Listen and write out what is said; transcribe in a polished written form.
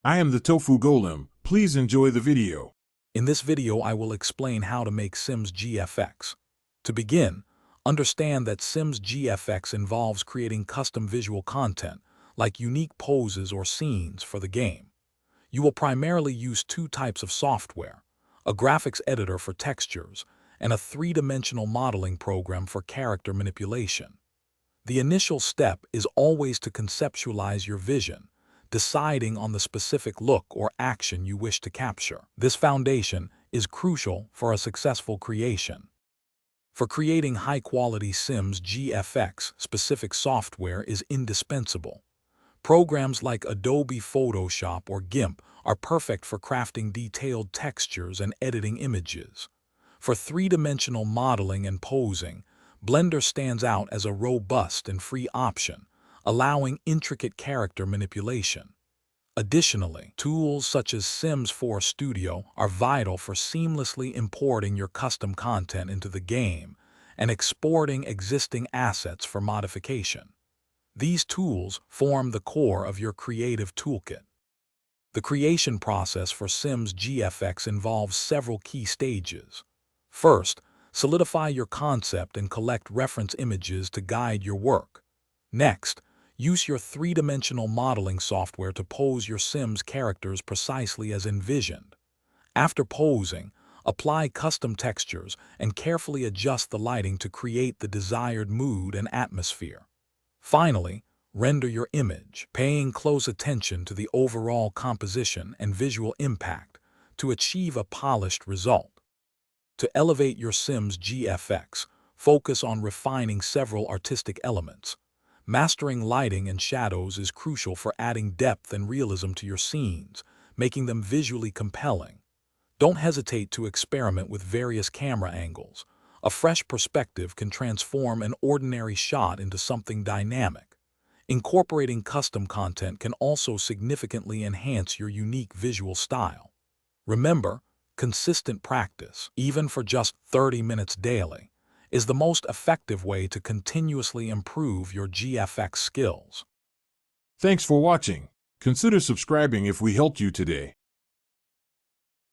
I am the Tofu Golem. Please enjoy the video. In this video, I will explain how to make Sims Gfx. To begin, understand that Sims Gfx involves creating custom visual content, like unique poses or scenes for the game. You will primarily use two types of software: a graphics editor for textures and a three-dimensional modeling program for character manipulation. The initial step is always to conceptualize your vision, deciding on the specific look or action you wish to capture. This foundation is crucial for a successful creation. For creating high-quality Sims Gfx, specific software is indispensable. Programs like Adobe Photoshop or GIMP are perfect for crafting detailed textures and editing images. For three-dimensional modeling and posing, Blender stands out as a robust and free option, allowing intricate character manipulation. Additionally, tools such as Sims 4 Studio are vital for seamlessly importing your custom content into the game and exporting existing assets for modification. These tools form the core of your creative toolkit. The creation process for Sims Gfx involves several key stages. First, solidify your concept and collect reference images to guide your work. Next, use your three-dimensional modeling software to pose your Sims characters precisely as envisioned. After posing, apply custom textures and carefully adjust the lighting to create the desired mood and atmosphere. Finally, render your image, paying close attention to the overall composition and visual impact to achieve a polished result. To elevate your Sims Gfx, focus on refining several artistic elements. Mastering lighting and shadows is crucial for adding depth and realism to your scenes, making them visually compelling. Don't hesitate to experiment with various camera angles. A fresh perspective can transform an ordinary shot into something dynamic. Incorporating custom content can also significantly enhance your unique visual style. Remember, consistent practice, even for just 30 minutes daily, is the most effective way to continuously improve your GFX skills. Thanks for watching. Consider subscribing if we helped you today.